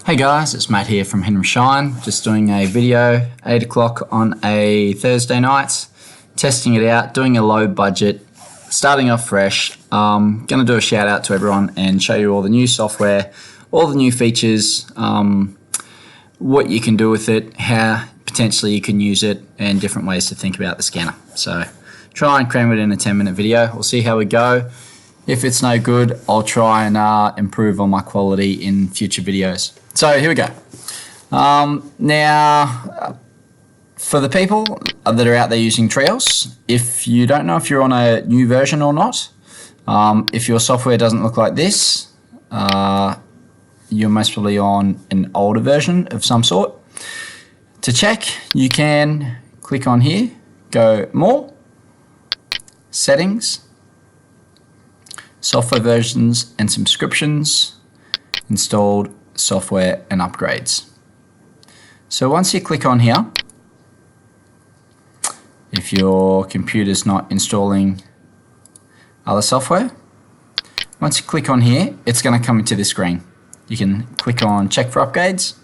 Hey guys, it's Matt here from Henry Shine. Just doing a video, 8 o'clock on a Thursday night, testing it out, doing a low budget, starting off fresh. Going to do a shout out to everyone and show you all the new software, all the new features, what you can do with it, how potentially you can use it, and different ways to think about the scanner. So try and cram it in a 10-minute video. We'll see how we go. If it's no good, I'll try and improve on my quality in future videos. So here we go. Now, for the people that are out there using Treos, if you don't know if you're on a new version or not, if your software doesn't look like this, you're most probably on an older version of some sort. To check, you can click on here, go More, Settings, Software Versions and Subscriptions, Installed Software and Upgrades. So once you click on here, if your computer's not installing other software, once you click on here, it's going to come into this screen. You can click on Check for Upgrades.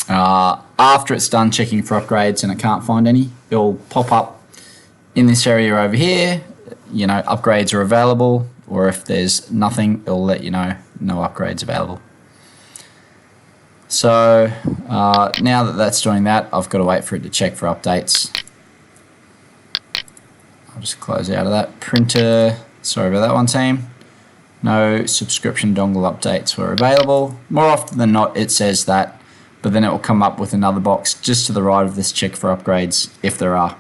After it's done checking for upgrades and it can't find any, it'll pop up in this area over here. You know, upgrades are available, or if there's nothing, it'll let you know no upgrades available. So now that that's doing that, I've got to wait for it to check for updates. I'll just close out of that. Printer, sorry about that one, team. No subscription dongle updates were available. More often than not, it says that, but then it will come up with another box just to the right of this check for upgrades, if there are.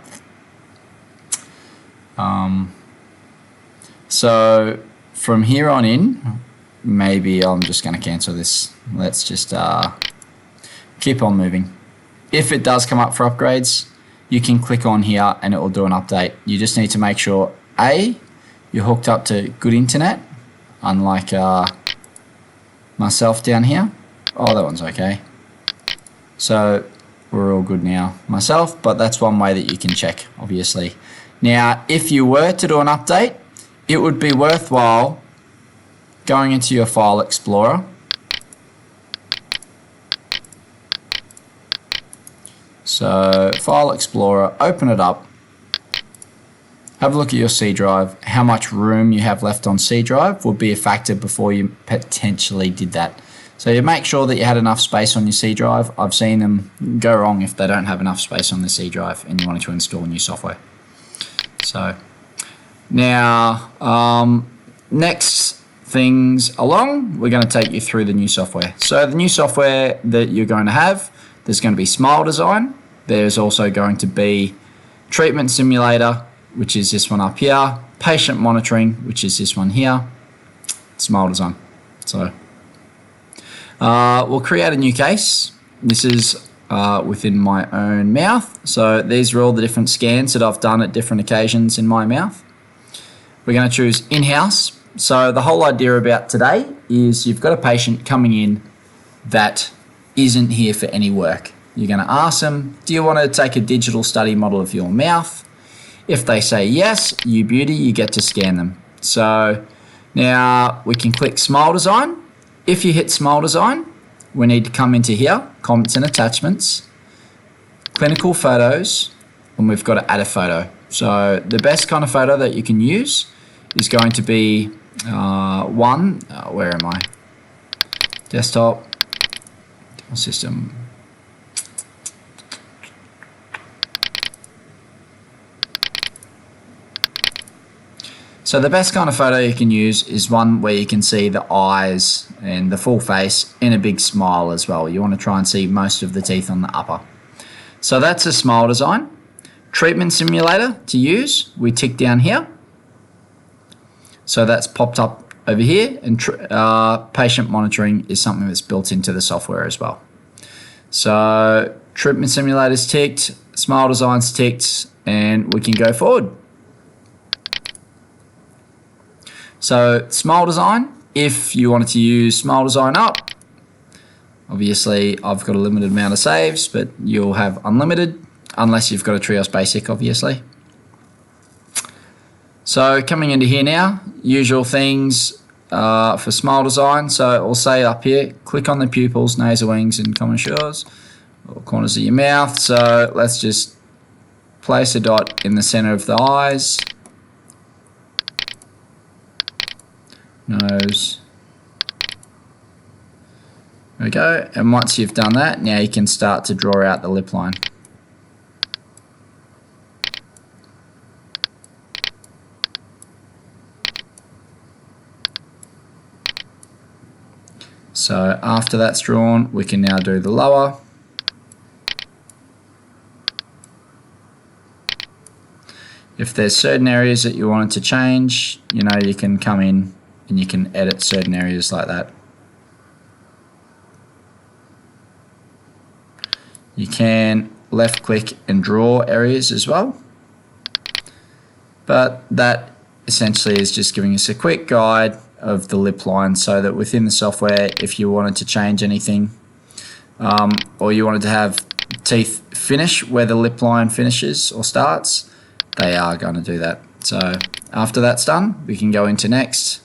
So from here on in, maybe I'm just going to cancel this. Let's just keep on moving. If it does come up for upgrades, you can click on here and it will do an update. You just need to make sure, A, you're hooked up to good internet, unlike myself down here. Oh, that one's okay. So we're all good now, myself, but that's one way that you can check, obviously. Now, if you were to do an update, it would be worthwhile going into your File Explorer. So File Explorer, open it up, have a look at your C drive. How much room you have left on C drive would be a factor before you potentially did that. So you make sure that you had enough space on your C drive. I've seen them go wrong if they don't have enough space on the C drive and you wanted to install new software. So now, next things along, we're going to take you through the new software. So the new software that you're going to have, there's going to be Smile Design. There's also going to be Treatment Simulator, which is this one up here. Patient Monitoring, which is this one here. Smile Design. So we'll create a new case. This is within my own mouth. So these are all the different scans that I've done at different occasions in my mouth. We're going to choose in-house. So the whole idea about today is you've got a patient coming in that isn't here for any work. You're going to ask them, do you want to take a digital study model of your mouth? If they say yes, you beauty, you get to scan them. So now we can click Smile Design. If you hit Smile Design, we need to come into here, Comments and Attachments, Clinical Photos, and we've got to add a photo. So the best kind of photo that you can use is going to be where am I? Desktop, system. So the best kind of photo you can use is one where you can see the eyes and the full face and a big smile as well. You want to try and see most of the teeth on the upper. So that's a Smile Design. Treatment Simulator to use, we tick down here. So that's popped up over here, and Patient Monitoring is something that's built into the software as well. So Treatment Simulator's ticked, Smile Design's ticked, and we can go forward. So Smile Design, if you wanted to use Smile Design up, obviously I've got a limited amount of saves, but you'll have unlimited unless you've got a Treos Basic, obviously. So coming into here now, usual things, for smile design. So it will say up here, click on the pupils, nasal wings and commissures, or corners of your mouth. So let's just place a dot in the center of the eyes, nose. There we go. And once you've done that, now you can start to draw out the lip line. So after that's drawn, we can now do the lower. If there's certain areas that you wanted to change, you know, you can come in and you can edit certain areas like that. You can left click and draw areas as well. But that essentially is just giving us a quick guide of the lip line, so that within the software, if you wanted to change anything, or you wanted to have teeth finish where the lip line finishes or starts, they are going to do that. So after that's done, we can go into next,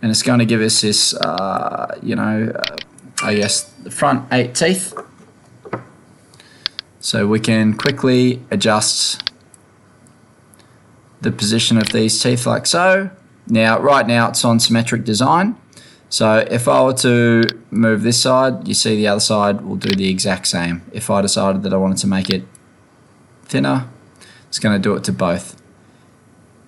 and it's going to give us this, I guess the front 8 teeth. So we can quickly adjust the position of these teeth like so. Now, right now it's on symmetric design. So if I were to move this side, you see the other side will do the exact same. If I decided that I wanted to make it thinner, it's going to do it to both.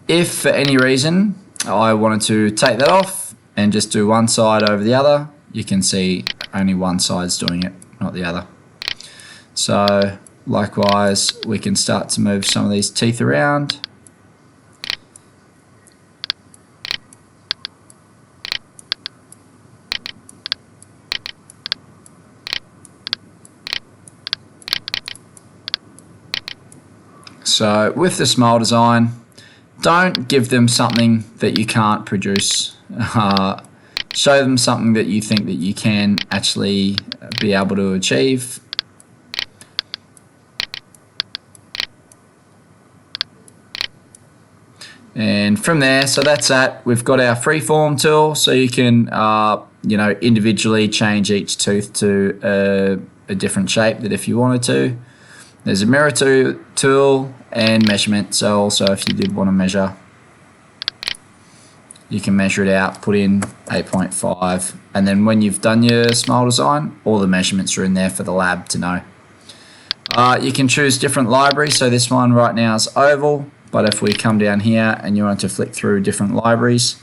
If for any reason I wanted to take that off and just do one side over the other, you can see only one side's doing it, not the other. So likewise, we can start to move some of these teeth around. So with the smile design, don't give them something that you can't produce. Show them something that you think that you can actually be able to achieve. And from there, so that's that. We've got our freeform tool, so you can individually change each tooth to a different shape that if you wanted to. There's a mirror tool and measurement. So also if you did want to measure, you can measure it out, put in 8.5, and then when you've done your smile design, all the measurements are in there for the lab to know. You can choose different libraries. So this one right now is oval, but if we come down here and you want to flick through different libraries,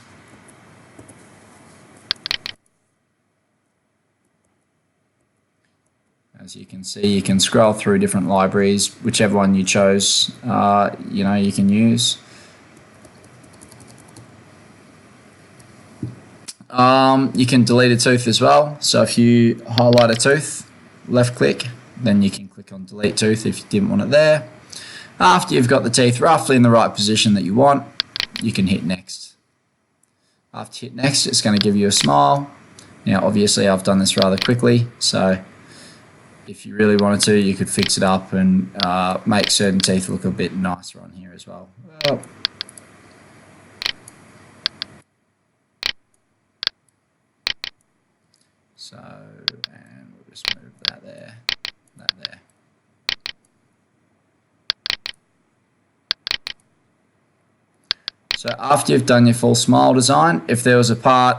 as you can see, you can scroll through different libraries, whichever one you chose, you can use. You can delete a tooth as well. So if you highlight a tooth, left click, then you can click on delete tooth if you didn't want it there. After you've got the teeth roughly in the right position that you want, you can hit next. After you hit next, it's going to give you a smile. Now obviously I've done this rather quickly, so if you really wanted to, you could fix it up and make certain teeth look a bit nicer on here as well. So, and we'll just move that there, that there. So after you've done your full smile design, if there was a part,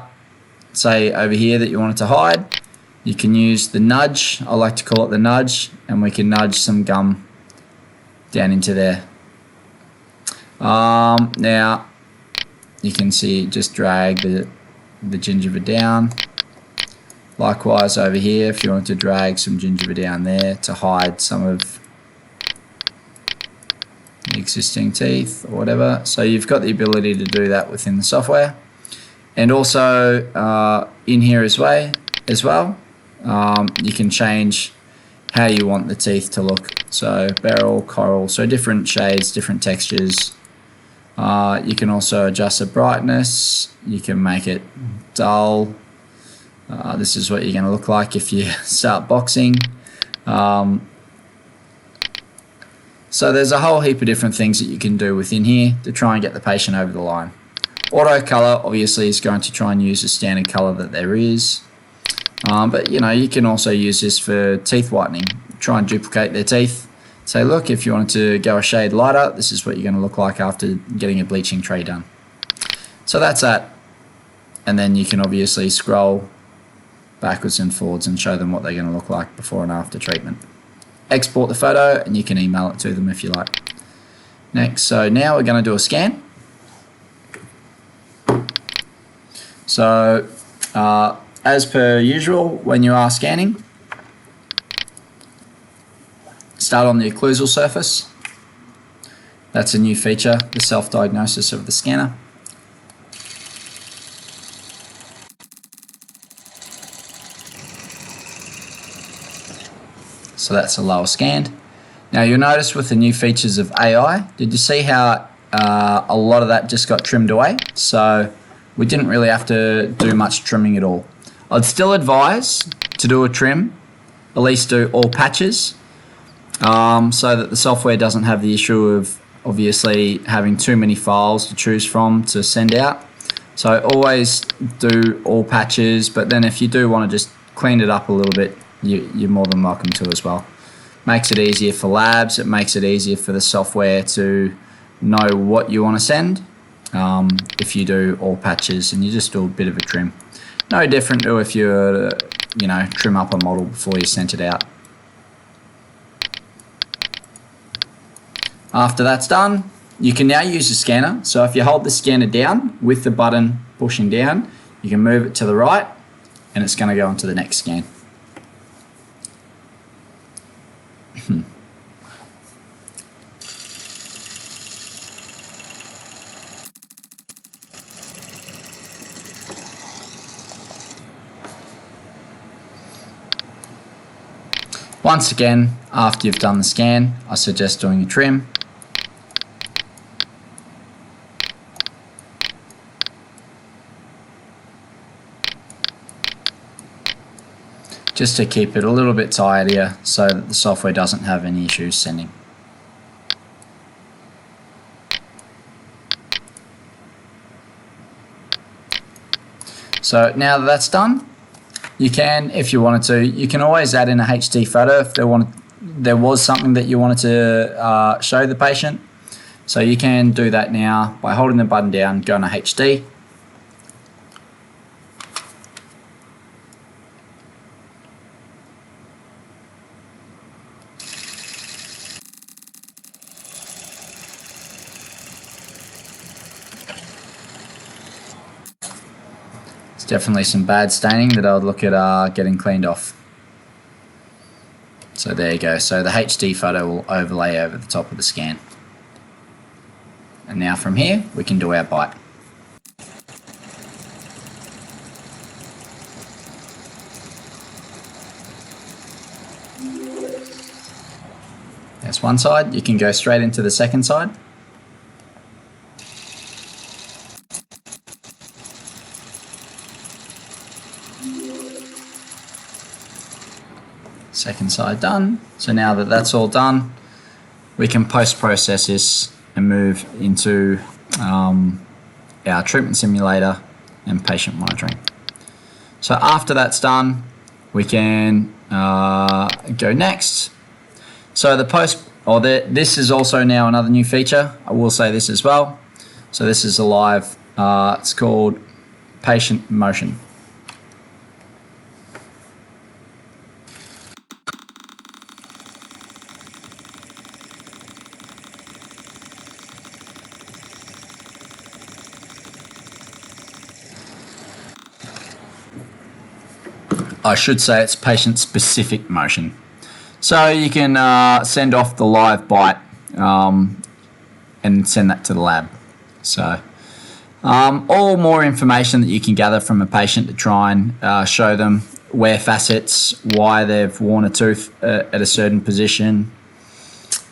say over here, that you wanted to hide, you can use the nudge. I like to call it the nudge, and we can nudge some gum down into there. Now you can see, just drag the gingiva down. Likewise over here, if you want to drag some gingiva down there to hide some of the existing teeth or whatever. So you've got the ability to do that within the software. And also in here as well, you can change how you want the teeth to look. So beryl, coral, so different shades, different textures. You can also adjust the brightness. You can make it dull. This is what you're going to look like if you start boxing. So there's a whole heap of different things that you can do within here to try and get the patient over the line. Auto color obviously is going to try and use the standard color that there is. But you know, you can also use this for teeth whitening. Try and duplicate their teeth. Say, look, if you wanted to go a shade lighter, this is what you're going to look like after getting a bleaching tray done. So that's that. And then you can obviously scroll backwards and forwards and show them what they're going to look like before and after treatment. Export the photo and you can email it to them if you like. Next, so now we're going to do a scan. So as per usual, when you are scanning, start on the occlusal surface. That's a new feature, the self-diagnosis of the scanner. So that's a lower scanned. Now you'll notice with the new features of AI, did you see how a lot of that just got trimmed away? So we didn't really have to do much trimming at all. I'd still advise to do a trim, at least do all patches, so that the software doesn't have the issue of obviously having too many files to choose from to send out. So always do all patches, but then if you do want to just clean it up a little bit, you're more than welcome to as well. Makes it easier for labs, it makes it easier for the software to know what you want to send if you do all patches and you just do a bit of a trim. No different to if you were to, trim up a model before you sent it out. After that's done, you can now use the scanner. So if you hold the scanner down with the button pushing down, you can move it to the right and it's going to go on to the next scan. Once again, after you've done the scan, I suggest doing a trim. Just to keep it a little bit tidier so that the software doesn't have any issues sending. So now that that's done, you can, if you wanted to, you can always add in a HD photo if there was something that you wanted to show the patient. So you can do that now by holding the button down, going to HD. Definitely some bad staining that I would look at getting cleaned off. So there you go. So the HD photo will overlay over the top of the scan. And now from here, we can do our bite. That's one side. You can go straight into the second side. Second side done. So now that that's all done, we can post-process this and move into our treatment simulator and patient monitoring. So after that's done, we can go next. So this is also now another new feature. I will say this as well. So this is a live, it's called patient motion. I should say it's patient-specific motion. So you can send off the live bite and send that to the lab. So all more information that you can gather from a patient to try and show them wear facets, why they've worn a tooth at a certain position.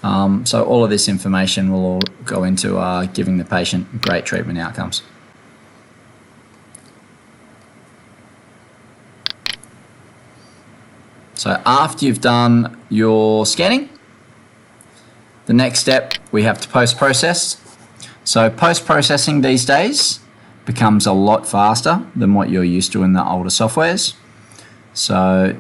So all of this information will all go into giving the patient great treatment outcomes. So after you've done your scanning, the next step we have to post-process. So post-processing these days becomes a lot faster than what you're used to in the older softwares. So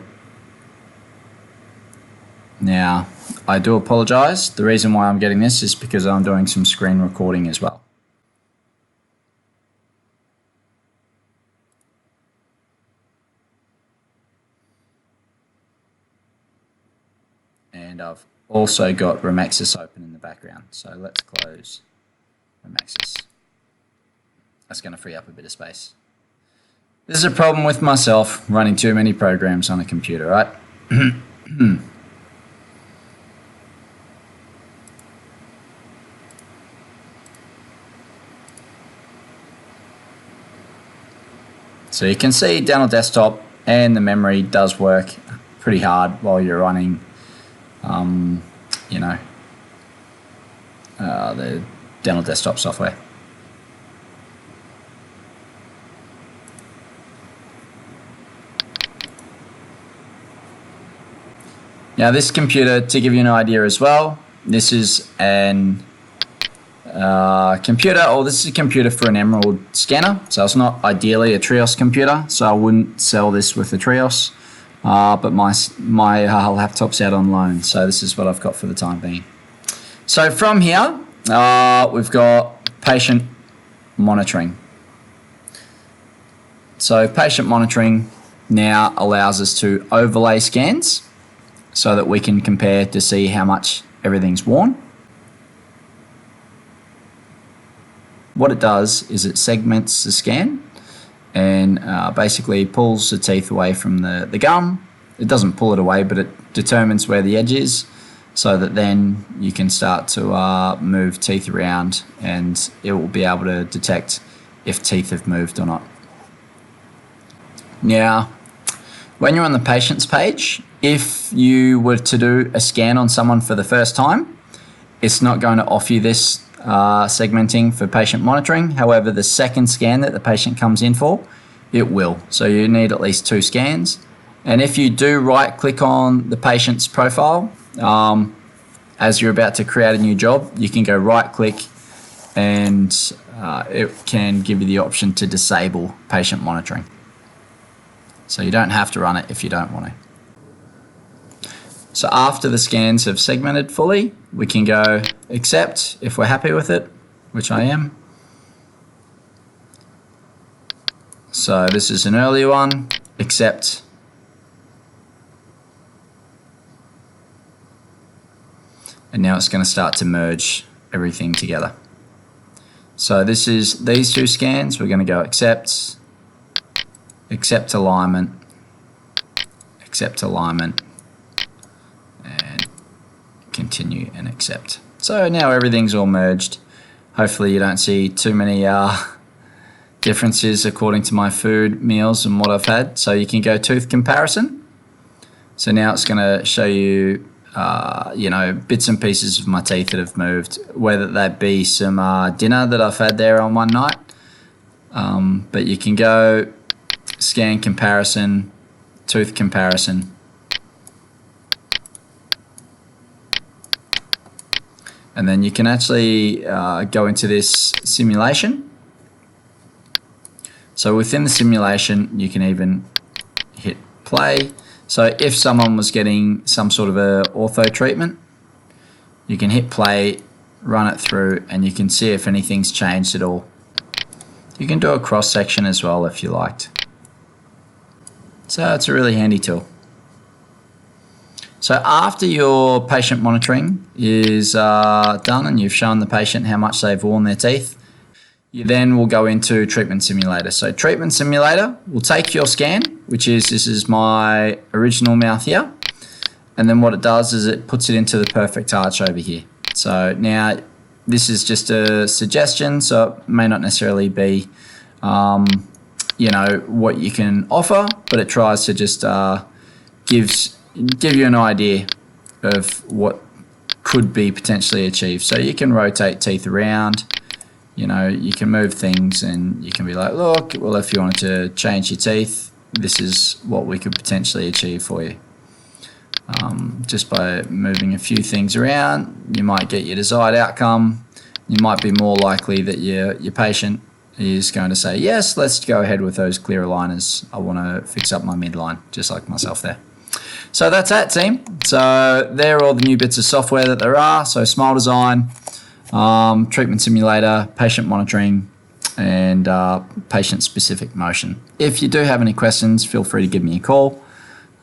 now I do apologize. The reason why I'm getting this is because I'm doing some screen recording as well. And I've also got Remexis open in the background. So let's close Remexis. That's going to free up a bit of space. This is a problem with myself running too many programs on a computer, right? So you can see Dental Desktop and the memory does work pretty hard while you're running, the Dental Desktop software. Now this computer, to give you an idea as well, this is an computer, or this is a computer for an Emerald scanner. So it's not ideally a Trios computer, so I wouldn't sell this with a Trios. But my laptop's out on loan, so this is what I've got for the time being. So from here, we've got patient monitoring. So patient monitoring now allows us to overlay scans so that we can compare to see how much everything's worn. What it does is it segments the scan and basically pulls the teeth away from the gum. It doesn't pull it away, but it determines where the edge is so that then you can start to move teeth around and it will be able to detect if teeth have moved or not. Now, when you're on the patient's page, if you were to do a scan on someone for the first time, it's not going to offer you this segmenting for patient monitoring. However, the second scan that the patient comes in for, it will. So you need at least 2 scans. And if you do right click on the patient's profile, as you're about to create a new job, you can go right click and it can give you the option to disable patient monitoring. So you don't have to run it if you don't want to. So after the scans have segmented fully, we can go accept if we're happy with it, which I am. So this is an earlier one, accept. And now it's going to start to merge everything together. So this is these 2 scans. We're going to go accept, accept alignment, and continue and accept. So now everything's all merged. Hopefully you don't see too many differences according to my food meals and what I've had. So you can go tooth comparison. So now it's going to show you bits and pieces of my teeth that have moved, whether that be some dinner that I've had there on one night. But you can go scan comparison, tooth comparison. And then you can actually go into this simulation. So within the simulation, you can even hit play. So if someone was getting some sort of a ortho treatment, you can hit play, run it through, and you can see if anything's changed at all. You can do a cross section as well if you liked. So it's a really handy tool. So after your patient monitoring is done and you've shown the patient how much they've worn their teeth, you then will go into Treatment Simulator. So Treatment Simulator will take your scan, which is, this is my original mouth here, and then what it does is it puts it into the perfect arch over here. So now this is just a suggestion, so it may not necessarily be what you can offer, but it tries to just give you an idea of what could be potentially achieved. So you can rotate teeth around, you can move things, and you can be like, look, well, if you wanted to change your teeth, this is what we could potentially achieve for you. Just by moving a few things around, you might get your desired outcome. You might be more likely that your patient is going to say, yes, let's go ahead with those clear aligners. I want to fix up my midline, just like myself there. So that's that, team. So there are all the new bits of software that there are. So Smile Design, Treatment Simulator, Patient Monitoring, and Patient-Specific Motion. If you do have any questions, feel free to give me a call.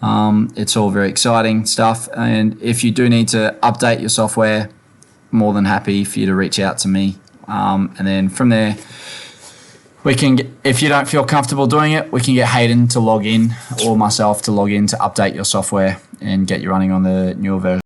It's all very exciting stuff. And if you do need to update your software, more than happy for you to reach out to me. And then from there, we can, if you don't feel comfortable doing it, we can get Hayden to log in or myself to log in to update your software and get you running on the newer version.